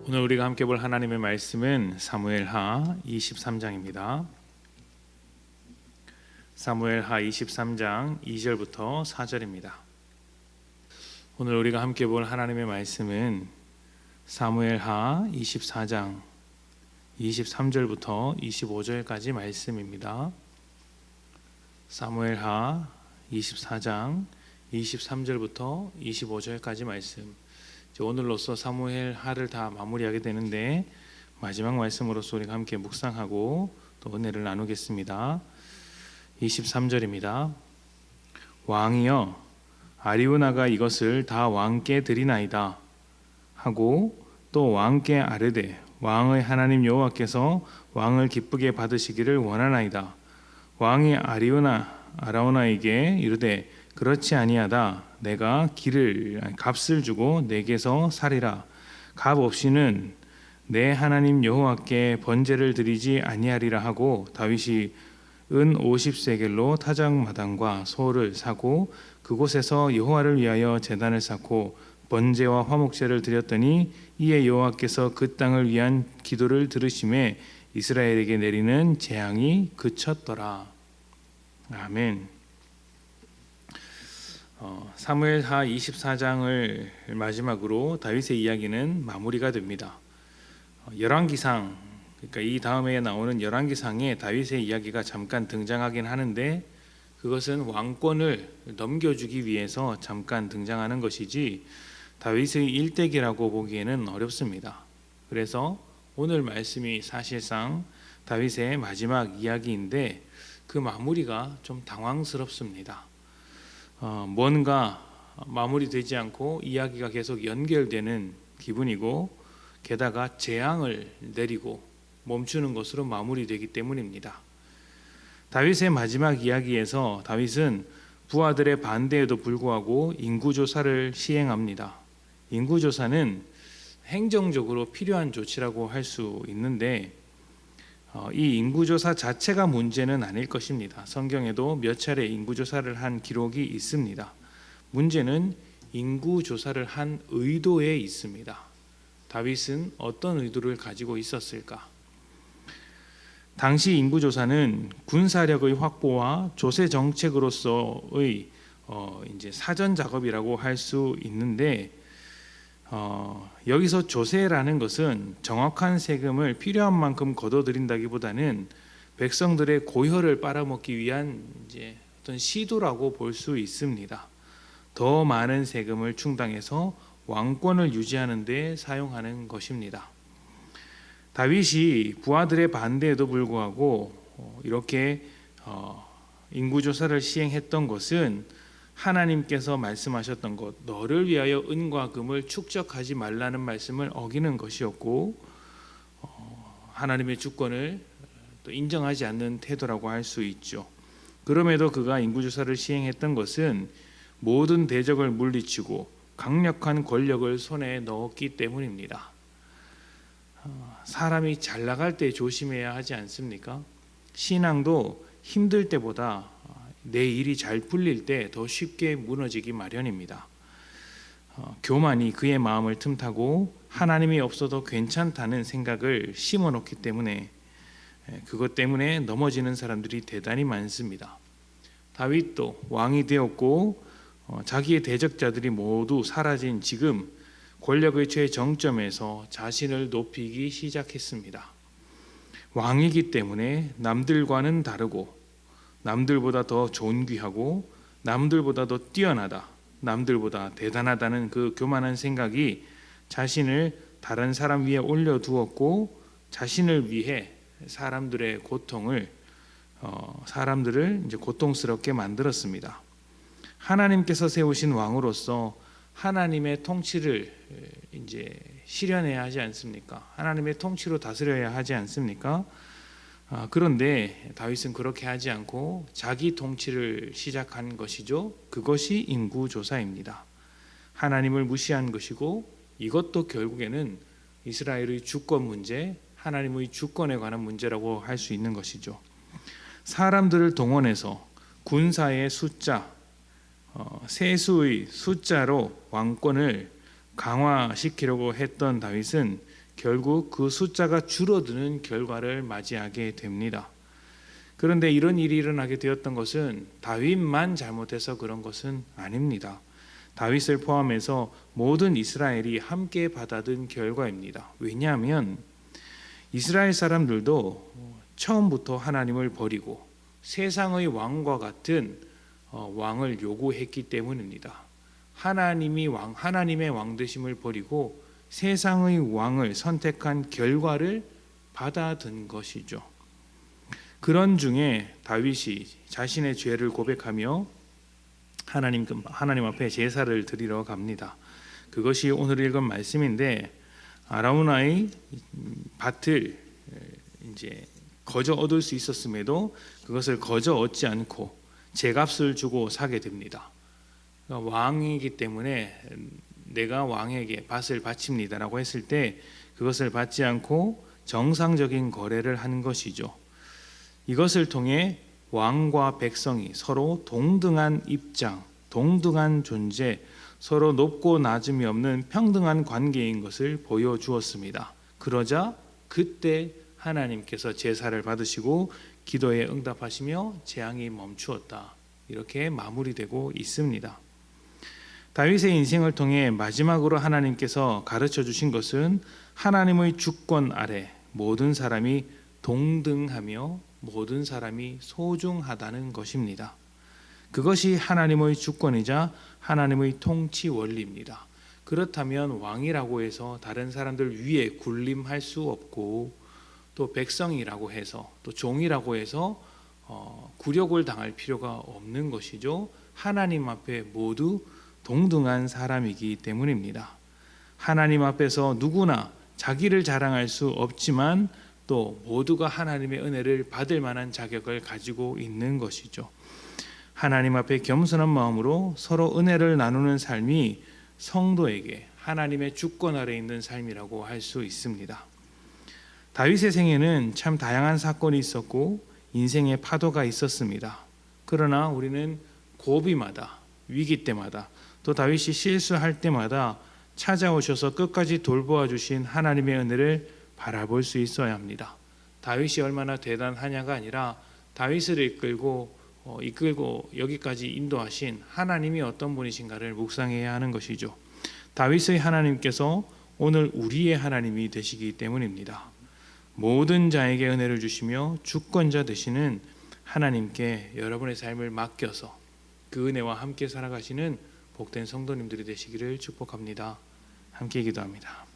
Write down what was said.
오늘 우리가 함께 볼 하나님의 말씀은 사무엘하 23장입니다. 사무엘하 23장 2절부터 4절입니다. 오늘 우리가 함께 볼 하나님의 말씀은 사무엘하 24장 23절부터 25절까지 말씀입니다. 사무엘하 24장 23절부터 25절까지 말씀. 오늘로써 사무엘하를 다 마무리하게 되는데 마지막 말씀으로서 우리가 함께 묵상하고 또 은혜를 나누겠습니다. 23절입니다. 왕이여, 아리우나가 이것을 다 왕께 드리나이다 하고 또 왕께 아뢰되 왕의 하나님 여호와께서 왕을 기쁘게 받으시기를 원하나이다. 왕이 아라우나에게 이르되 그렇지 아니하다. 내가 값을 주고 내게서 살이라. 값 없이는 내 하나님 여호와께 번제를 드리지 아니하리라 하고 다윗이 은 50세겔로 타작마당과 소를 사고 그곳에서 여호와를 위하여 제단을 쌓고 번제와 화목제를 드렸더니 이에 여호와께서 그 땅을 위한 기도를 들으심에 이스라엘에게 내리는 재앙이 그쳤더라. 아멘. 사무엘하 24장을 마지막으로 다윗의 이야기는 마무리가 됩니다. 열왕기상, 그러니까 이 다음에 나오는 열왕기상에 다윗의 이야기가 잠깐 등장하긴 하는데 그것은 왕권을 넘겨주기 위해서 잠깐 등장하는 것이지 다윗의 일대기라고 보기에는 어렵습니다. 그래서 오늘 말씀이 사실상 다윗의 마지막 이야기인데 그 마무리가 좀 당황스럽습니다. 뭔가 마무리되지 않고 이야기가 계속 연결되는 기분이고 게다가 재앙을 내리고 멈추는 것으로 마무리되기 때문입니다. 다윗의 마지막 이야기에서 다윗은 부하들의 반대에도 불구하고 인구조사를 시행합니다. 인구조사는 행정적으로 필요한 조치라고 할 수 있는데 이 인구조사 자체가 문제는 아닐 것입니다. 성경에도 몇 차례 인구조사를 한 기록이 있습니다. 문제는 인구조사를 한 의도에 있습니다. 다윗은 어떤 의도를 가지고 있었을까? 당시 인구조사는 군사력의 확보와 조세 정책으로서의 이제 사전 작업이라고 할 수 있는데 여기서 조세라는 것은 정확한 세금을 필요한 만큼 거둬들인다기보다는 백성들의 고혈을 빨아먹기 위한 이제 어떤 시도라고 볼 수 있습니다. 더 많은 세금을 충당해서 왕권을 유지하는 데 사용하는 것입니다. 다윗이 부하들의 반대에도 불구하고 이렇게 인구조사를 시행했던 것은 하나님께서 말씀하셨던 것, 너를 위하여 은과 금을 축적하지 말라는 말씀을 어기는 것이었고 하나님의 주권을 또 인정하지 않는 태도라고 할 수 있죠. 그럼에도 그가 인구조사를 시행했던 것은 모든 대적을 물리치고 강력한 권력을 손에 넣었기 때문입니다. 사람이 잘 나갈 때 조심해야 하지 않습니까? 신앙도 힘들 때보다 내 일이 잘 풀릴 때 더 쉽게 무너지기 마련입니다. 교만이 그의 마음을 틈타고 하나님이 없어도 괜찮다는 생각을 심어놓기 때문에 그것 때문에 넘어지는 사람들이 대단히 많습니다. 다윗도 왕이 되었고 자기의 대적자들이 모두 사라진 지금 권력의 최정점에서 자신을 높이기 시작했습니다. 왕이기 때문에 남들과는 다르고 남들보다 더 존귀하고 남들보다 더 뛰어나다, 남들보다 대단하다는 그 교만한 생각이 자신을 다른 사람 위에 올려두었고 자신을 위해 사람들의 고통을 사람들을 이제 고통스럽게 만들었습니다. 하나님께서 세우신 왕으로서 하나님의 통치를 이제 실현해야 하지 않습니까? 하나님의 통치로 다스려야 하지 않습니까? 그런데 다윗은 그렇게 하지 않고 자기 통치를 시작한 것이죠. 그것이 인구조사입니다. 하나님을 무시한 것이고 이것도 결국에는 이스라엘의 주권 문제, 하나님의 주권에 관한 문제라고 할 수 있는 것이죠. 사람들을 동원해서 군사의 숫자, 세수의 숫자로 왕권을 강화시키려고 했던 다윗은 결국 그 숫자가 줄어드는 결과를 맞이하게 됩니다. 그런데 이런 일이 일어나게 되었던 것은 다윗만 잘못해서 그런 것은 아닙니다. 다윗을 포함해서 모든 이스라엘이 함께 받아든 결과입니다. 왜냐하면 이스라엘 사람들도 처음부터 하나님을 버리고 세상의 왕과 같은 왕을 요구했기 때문입니다. 하나님의 왕 되심을 버리고 세상의 왕을 선택한 결과를 받아든 것이죠. 그런 중에 다윗이 자신의 죄를 고백하며 하나님 앞에 제사를 드리러 갑니다. 그것이 오늘 읽은 말씀인데 아라우나의 밭을 이제 거저 얻을 수 있었음에도 그것을 거저 얻지 않고 제값을 주고 사게 됩니다. 그러니까 왕이기 때문에 내가 왕에게 밭을 바칩니다라고 했을 때 그것을 받지 않고 정상적인 거래를 한 것이죠. 이것을 통해 왕과 백성이 서로 동등한 입장, 동등한 존재, 서로 높고 낮음이 없는 평등한 관계인 것을 보여주었습니다. 그러자 그때 하나님께서 제사를 받으시고 기도에 응답하시며 재앙이 멈추었다. 이렇게 마무리되고 있습니다. 다윗의 인생을 통해 마지막으로 하나님께서 가르쳐 주신 것은 하나님의 주권 아래 모든 사람이 동등하며 모든 사람이 소중하다는 것입니다. 그것이 하나님의 주권이자 하나님의 통치 원리입니다. 그렇다면 왕이라고 해서 다른 사람들 위에 군림할 수 없고 또 백성이라고 해서 또 종이라고 해서 굴욕을 당할 필요가 없는 것이죠. 하나님 앞에 모두 동등한 사람이기 때문입니다. 하나님 앞에서 누구나 자기를 자랑할 수 없지만 또 모두가 하나님의 은혜를 받을 만한 자격을 가지고 있는 것이죠. 하나님 앞에 겸손한 마음으로 서로 은혜를 나누는 삶이 성도에게 하나님의 주권 아래 있는 삶이라고 할 수 있습니다. 다윗의 생애는 참 다양한 사건이 있었고 인생의 파도가 있었습니다. 그러나 우리는 고비마다 위기 때마다 또 다윗이 실수할 때마다 찾아오셔서 끝까지 돌보아 주신 하나님의 은혜를 바라볼 수 있어야 합니다. 다윗이 얼마나 대단하냐가 아니라 다윗을 이끌고 여기까지 인도하신 하나님이 어떤 분이신가를 묵상해야 하는 것이죠. 다윗의 하나님께서 오늘 우리의 하나님이 되시기 때문입니다. 모든 자에게 은혜를 주시며 주권자 되시는 하나님께 여러분의 삶을 맡겨서 그 은혜와 함께 살아가시는 복된 성도님들이 되시기를 축복합니다. 함께 기도합니다.